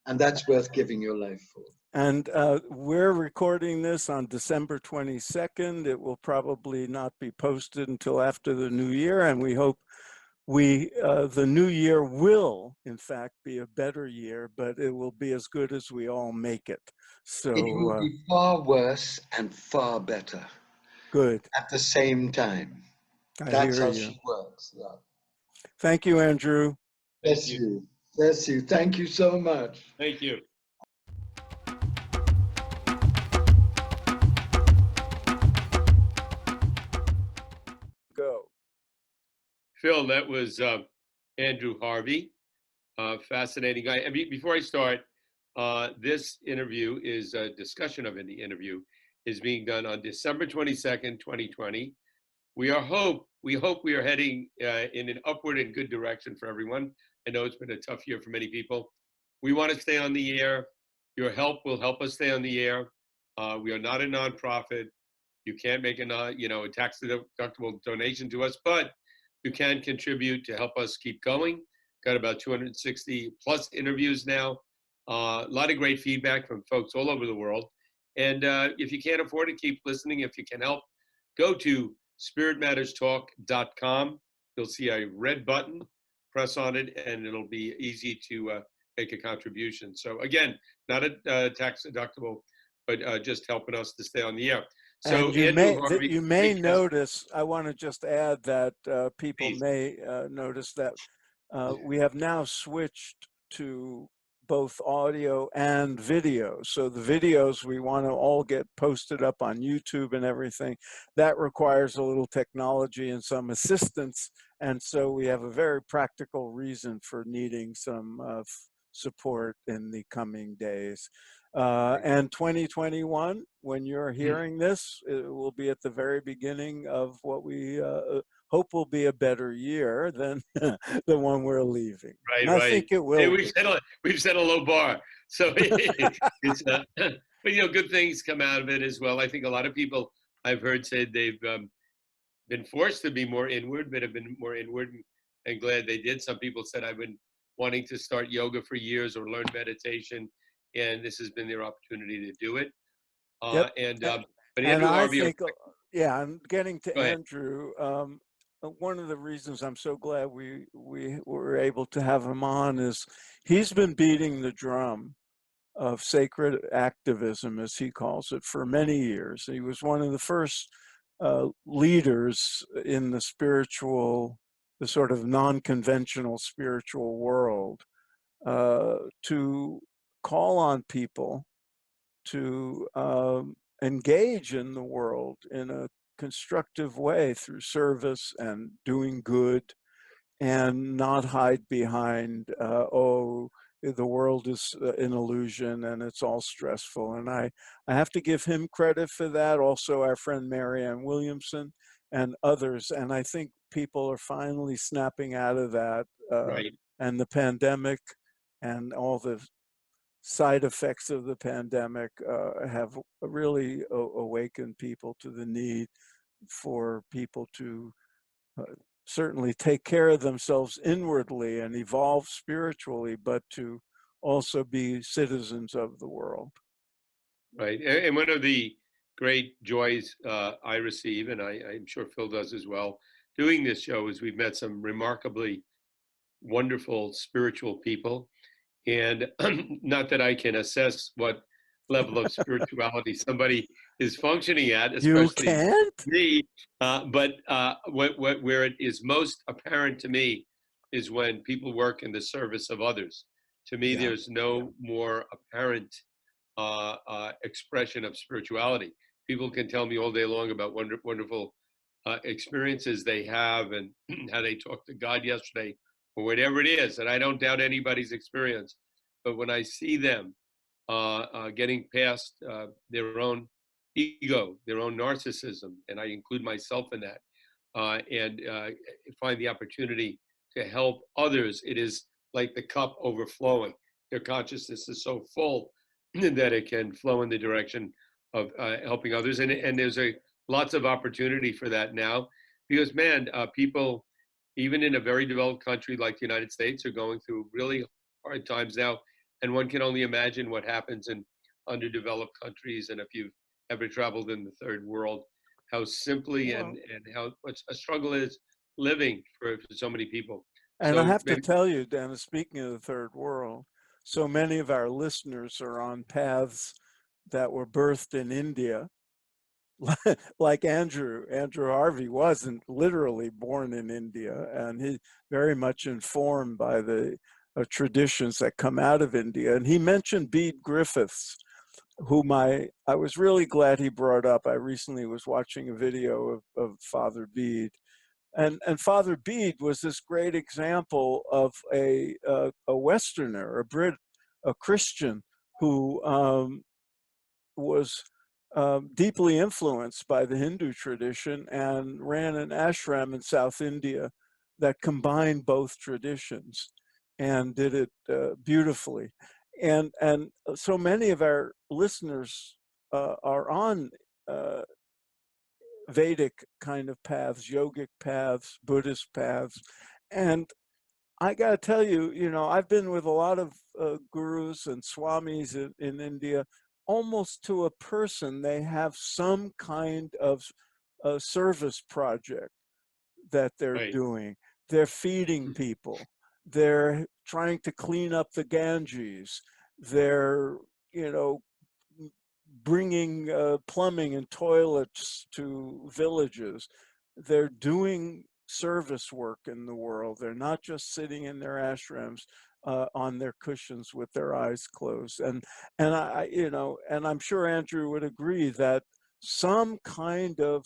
Speaker 2: And that's worth giving your life for.
Speaker 3: And we're recording this on December 22nd. It will probably not be posted until after the new year, and we hope the new year will, in fact, be a better year, but it will be as good as we all make it. So
Speaker 2: It will be far worse and far better
Speaker 3: good.
Speaker 2: at the same time.
Speaker 3: I
Speaker 2: That's
Speaker 3: hear
Speaker 2: how
Speaker 3: you.
Speaker 2: she works. Yeah.
Speaker 3: Thank you, Andrew.
Speaker 2: Bless you. Bless you. Thank you so much.
Speaker 1: Thank you.
Speaker 3: Go.
Speaker 1: Phil, that was Andrew Harvey. Fascinating guy. And before I start, this interview is a discussion of the interview is being done on December 22nd, 2020. We hope we are heading in an upward and good direction for everyone. I know it's been a tough year for many people. We want to stay on the air. Your help will help us stay on the air. We are not a nonprofit. You can't make a tax deductible donation to us, but you can contribute to help us keep going. Got about 260 plus interviews now. A lot of great feedback from folks all over the world. And if you can't afford to keep listening, if you can help, go to spiritmatterstalk.com. You'll see a red button, press on it, and it'll be easy to make a contribution. So again, not a tax deductible, but just helping us to stay on the air. So
Speaker 3: And you
Speaker 1: Andrew Harvey,
Speaker 3: may notice, I want to just add that people
Speaker 1: Please.
Speaker 3: may notice that we have now switched to both audio and video. So the videos we want to all get posted up on YouTube and everything. That requires a little technology and some assistance. And so we have a very practical reason for needing some support in the coming days. And 2021, when you're hearing this, it will be at the very beginning of what we hope will be a better year than the one we're leaving.
Speaker 1: Right,
Speaker 3: and I think it will.
Speaker 1: Hey,
Speaker 3: be.
Speaker 1: we've set a low bar, so it's but good things come out of it as well. I think a lot of people I've heard said they've been forced to be more inward, but have been more inward and glad they did. Some people said I've been wanting to start yoga for years or learn meditation, and this has been their opportunity to do it.
Speaker 3: Yep.
Speaker 1: But
Speaker 3: And
Speaker 1: Andrew
Speaker 3: I
Speaker 1: Harvey,
Speaker 3: think, yeah, and getting to
Speaker 1: go ahead.
Speaker 3: Andrew, one of the reasons I'm so glad we were able to have him on is he's been beating the drum of sacred activism, as he calls it, for many years. He was one of the first leaders in the spiritual the sort of non-conventional spiritual world, to call on people to engage in the world in a constructive way through service and doing good, and not hide behind, oh, the world is an illusion and it's all stressful. And I have to give him credit for that. Also, our friend Marianne Williamson and others. And I think people are finally snapping out of that.
Speaker 1: Right.
Speaker 3: And the pandemic and all the side effects of the pandemic have really awakened people to the need for people to certainly take care of themselves inwardly and evolve spiritually, but to also be citizens of the world.
Speaker 1: Right. And one of the great joys I receive, and I'm sure Phil does as well, doing this show is we've met some remarkably wonderful spiritual people. And not that I can assess what level of spirituality somebody is functioning at,
Speaker 3: You
Speaker 1: especially
Speaker 3: can't?
Speaker 1: me. But where it is most apparent to me is when people work in the service of others. To me,
Speaker 3: Yeah.
Speaker 1: there's no more apparent expression of spirituality. People can tell me all day long about wonderful experiences they have and how they talked to God yesterday or whatever it is. And I don't doubt anybody's experience. But when I see them getting past their own ego, their own narcissism, and I include myself in that, and find the opportunity to help others, it is like the cup overflowing. Their consciousness is so full that it can flow in the direction of helping others. And there's lots of opportunity for that now, because man, people, even in a very developed country like the United States, are going through really hard times now. And one can only imagine what happens in underdeveloped countries. And if you've ever traveled in the third world, how simply and how much a struggle is living for so many people.
Speaker 3: And I
Speaker 1: So
Speaker 3: have to
Speaker 1: maybe,
Speaker 3: tell you, Dennis, speaking of the third world, so many of our listeners are on paths that were birthed in India. Like Andrew Harvey wasn't literally born in India, and he's very much informed by the traditions that come out of India. And he mentioned Bede Griffiths, whom I was really glad he brought up. I recently was watching a video of Father Bede. And Father Bede was this great example of a Westerner, a Brit, a Christian who was deeply influenced by the Hindu tradition and ran an ashram in South India that combined both traditions and did it beautifully. And so many of our listeners are on Vedic kind of paths, yogic paths, Buddhist paths. And I got to tell you, you know, I've been with a lot of gurus and swamis in India. Almost to a person, they have some kind of service project that they're
Speaker 1: right.
Speaker 3: doing. They're feeding people. They're trying to clean up the Ganges. They're, you know, bringing plumbing and toilets to villages. They're doing service work in the world. They're not just sitting in their ashrams on their cushions with their eyes closed. And I, you know, and I'm sure Andrew would agree that some kind of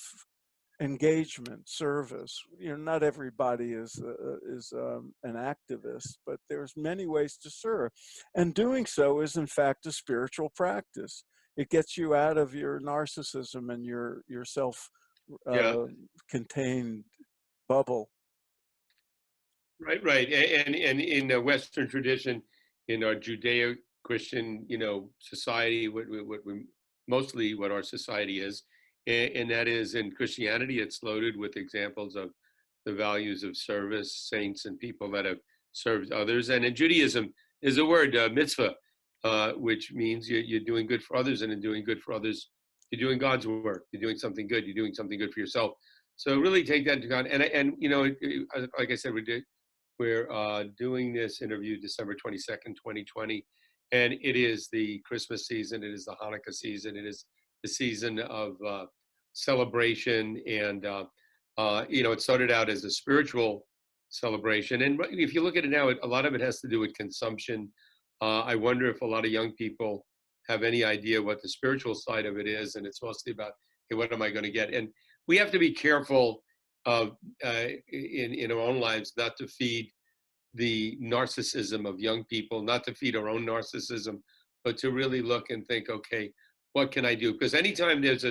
Speaker 3: engagement, service. You know, not everybody is an activist, but there's many ways to serve, and doing so is in fact a spiritual practice. It gets you out of your narcissism and your self
Speaker 1: Yeah.
Speaker 3: contained bubble.
Speaker 1: Right. And in the Western tradition, in our Judeo-Christian, society, what we mostly what our society is, and that is in Christianity, it's loaded with examples of the values of service, saints, and people that have served others. And in Judaism, is a word mitzvah, which means you're doing good for others, and in doing good for others, you're doing God's work. You're doing something good. You're doing something good for yourself. So really take that into account. And like I said, we're doing this interview December 22nd, 2020, and it is the Christmas season. It is the Hanukkah season. It is the season of celebration. And, it started out as a spiritual celebration. And if you look at it now, a lot of it has to do with consumption. I wonder if a lot of young people have any idea what the spiritual side of it is, and it's mostly about, hey, what am I going to get? And we have to be careful of in our own lives not to feed the narcissism of young people, not to feed our own narcissism, but to really look and think, okay, what can I do? Because anytime there's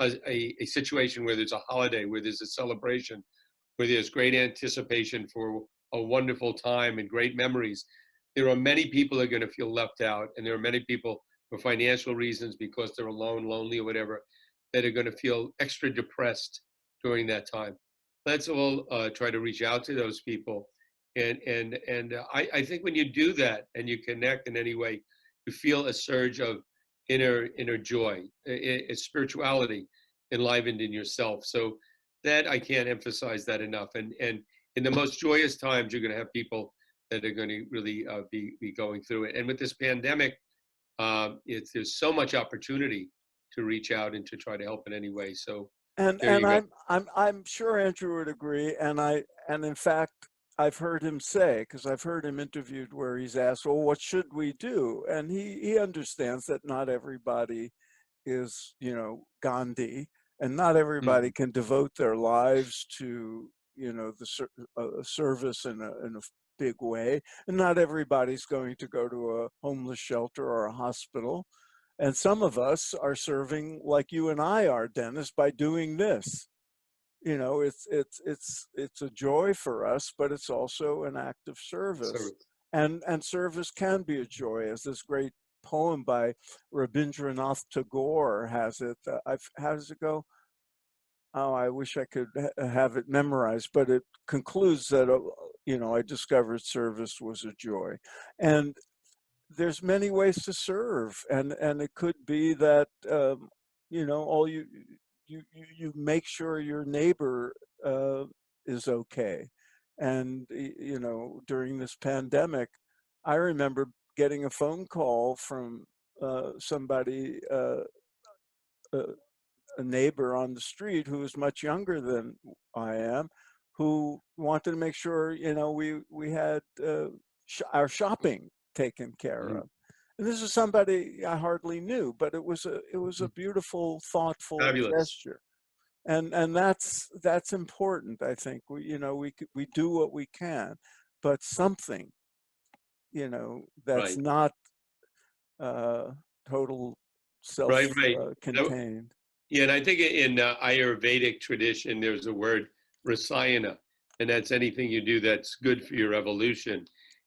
Speaker 1: a situation where there's a holiday, where there's a celebration, where there's great anticipation for a wonderful time and great memories, there are many people that are going to feel left out. And there are many people for financial reasons, because they're alone, lonely, or whatever, that are going to feel extra depressed during that time. Let's all try to reach out to those people. And I think when you do that and you connect in any way, you feel a surge of inner joy, spirituality enlivened in yourself. So that, I can't emphasize that enough. And in the most joyous times, you're going to have people that are going to really be going through it. And with this pandemic, there's so much opportunity to reach out and to try to help in any way. So
Speaker 3: And
Speaker 1: there you go.
Speaker 3: I'm sure Andrew would agree. And in fact, I've heard him say, because I've heard him interviewed where he's asked, well, what should we do? And he understands that not everybody is, you know, Gandhi, and not everybody can devote their lives to, you know, the service in a big way. And not everybody's going to go to a homeless shelter or a hospital. And some of us are serving like you and I are, Dennis, by doing this. You know, it's a joy for us, but it's also an act of service. And service can be a joy, as this great poem by Rabindranath Tagore has it. How does it go? Oh, I wish I could have it memorized, but it concludes that, you know, I discovered service was a joy. And there's many ways to serve, and it could be that, you know, all you make sure your neighbor is okay. And, you know, during this pandemic, I remember getting a phone call from somebody, a neighbor on the street who was much younger than I am, who wanted to make sure, you know, we had our shopping taken care of. And this is somebody I hardly knew, but it was a beautiful, thoughtful gesture. And that's important. I think we do what we can, but something, you know, that's not total
Speaker 1: Right.
Speaker 3: contained.
Speaker 1: Yeah, and I think in Ayurvedic tradition, there's a word rasayana, and that's anything you do that's good for your evolution,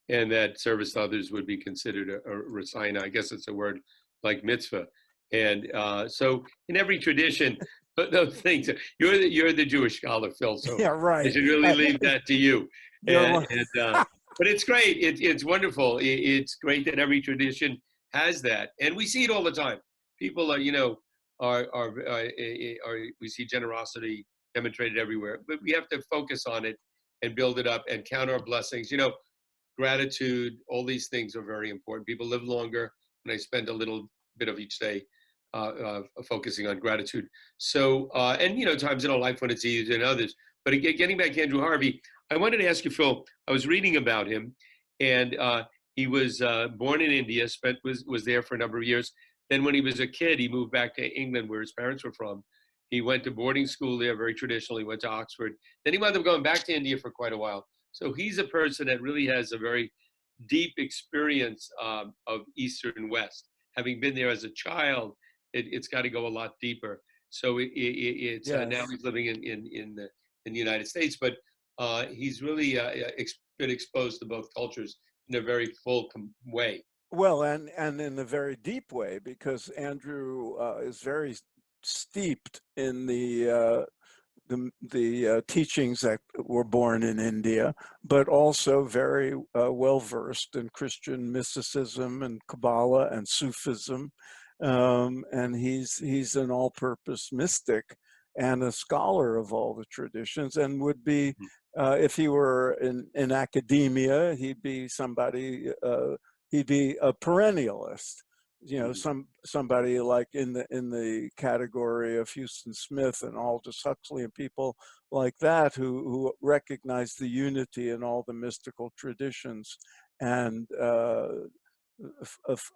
Speaker 1: and that service to others would be considered a rasayana. I guess it's a word like mitzvah. And so in every tradition, those things, you're the Jewish scholar, Phil, so
Speaker 3: yeah, right.
Speaker 1: I should really leave that to you. But it's great. It's wonderful. It's great that every tradition has that. And we see it all the time. People are, you know, we see generosity demonstrated everywhere, but we have to focus on it and build it up and count our blessings. You know, gratitude, all these things are very important. People live longer when I spend a little bit of each day focusing on gratitude. So, and you know, times in our life when it's easier than others. But again, getting back to Andrew Harvey, I wanted to ask you, Phil, I was reading about him, and he was born in India, was there for a number of years. Then when he was a kid, he moved back to England, where his parents were from. He went to boarding school there, very traditional. He went to Oxford. Then he wound up going back to India for quite a while. So he's a person that really has a very deep experience of East and West. Having been there as a child, it's got to go a lot deeper. So it's
Speaker 3: yes.
Speaker 1: Now he's living in the United States, but he's really been exposed to both cultures in a very full way.
Speaker 3: Well, and in a very deep way, because Andrew is very steeped in the teachings that were born in India, but also very well versed in Christian mysticism and Kabbalah and Sufism, and he's an all-purpose mystic and a scholar of all the traditions, and would be, if he were in academia, he'd be somebody. He'd be a perennialist, you know, somebody like in the category of Houston Smith and Aldous Huxley and people like that who recognize the unity in all the mystical traditions and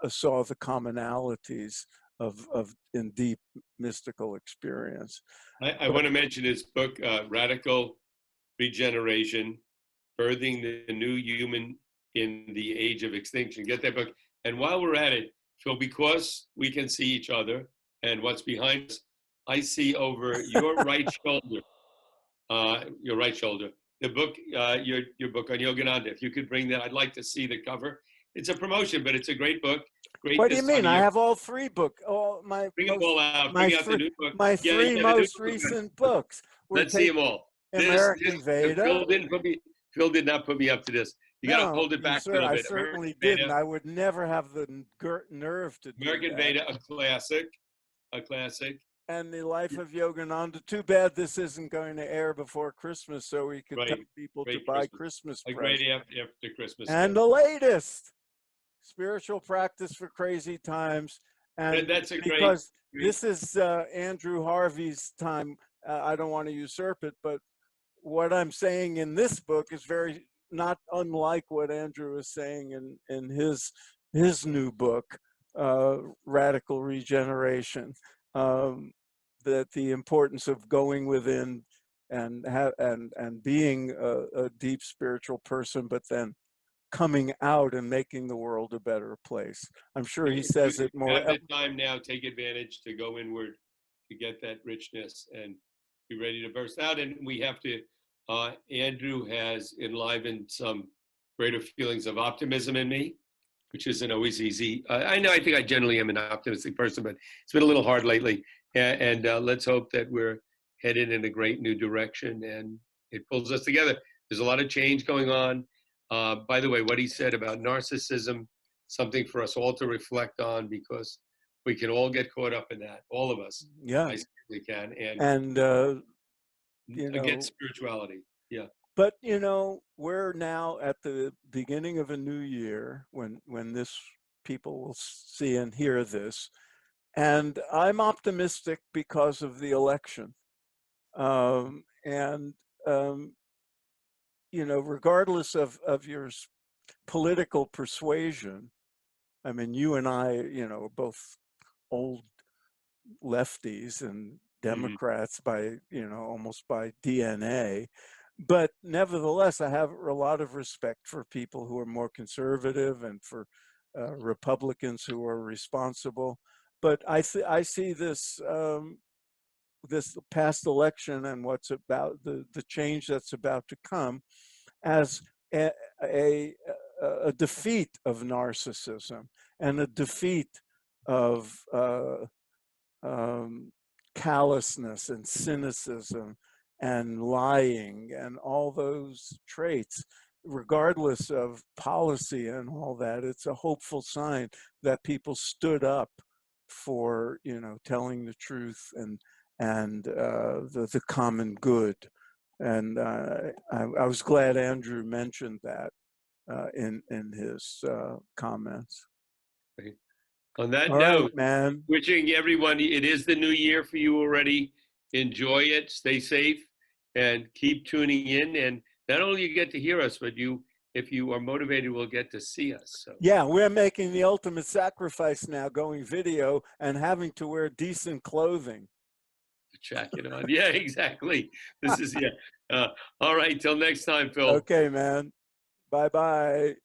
Speaker 3: saw the commonalities of in deep mystical experience.
Speaker 1: I want to mention his book, Radical Regeneration, Birthing the New Human in the Age of Extinction. Get that book. And while we're at it, Phil, because we can see each other and what's behind us, I see over your right shoulder, the book, your book on Yogananda. If you could bring that, I'd like to see the cover. It's a promotion, but it's a great book. Great.
Speaker 3: What do you mean? I have all three books. All my
Speaker 1: bring them all out.
Speaker 3: My
Speaker 1: bring out the new book.
Speaker 3: My three most recent books.
Speaker 1: Let's see them all.
Speaker 3: American Veda.
Speaker 1: Phil did not put me up to this. You got to hold it back a little bit.
Speaker 3: I certainly didn't. I would never have the nerve to do
Speaker 1: American Veda, a classic.
Speaker 3: And The Life of Yogananda. Too bad this isn't going to air before Christmas, so we could tell people to buy Christmas presents.
Speaker 1: Great after Christmas.
Speaker 3: And the latest, Spiritual Practice for Crazy Times. And
Speaker 1: that's a great.
Speaker 3: Because this is Andrew Harvey's time. I don't want to usurp it, but what I'm saying in this book is very not unlike what Andrew is saying in his new book, Radical Regeneration. That the importance of going within and being a deep spiritual person, but then coming out and making the world a better place. I'm sure he says it more.
Speaker 1: At the time now, take advantage to go inward to get that richness and be ready to burst out. And we have to, Andrew has enlivened some greater feelings of optimism in me, which isn't always easy. I know, I think I generally am an optimistic person, but it's been a little hard lately. And let's hope that we're headed in a great new direction and it pulls us together. There's a lot of change going on. By the way, what he said about narcissism, something for us all to reflect on, because we can all get caught up in that. All of us.
Speaker 3: Yeah.
Speaker 1: I certainly can.
Speaker 3: And you know,
Speaker 1: against spirituality. Yeah.
Speaker 3: But, you know, we're now at the beginning of a new year when this people will see and hear this. And I'm optimistic because of the election. You know, regardless of your political persuasion, I mean, you and I, you know, are both old lefties and Democrats by, you know, almost by DNA. But nevertheless, I have a lot of respect for people who are more conservative and for Republicans who are responsible. But I see this this past election and what's about the change that's about to come as a defeat of narcissism and a defeat of callousness and cynicism and lying and all those traits, regardless of policy and all that. It's a hopeful sign that people stood up for, you know, telling the truth and the common good. And I was glad Andrew mentioned that in his comments.
Speaker 1: Great. On that
Speaker 3: All
Speaker 1: note,
Speaker 3: right, man.
Speaker 1: Wishing everyone, it is the new year for you already. Enjoy it, stay safe, and keep tuning in. And not only you get to hear us, but if you are motivated, will get to see us. So.
Speaker 3: Yeah, we're making the ultimate sacrifice now, going video and having to wear decent clothing.
Speaker 1: Jacket on. Yeah, exactly. This is, yeah. All right, till next time, Phil.
Speaker 3: Okay, man. Bye-bye.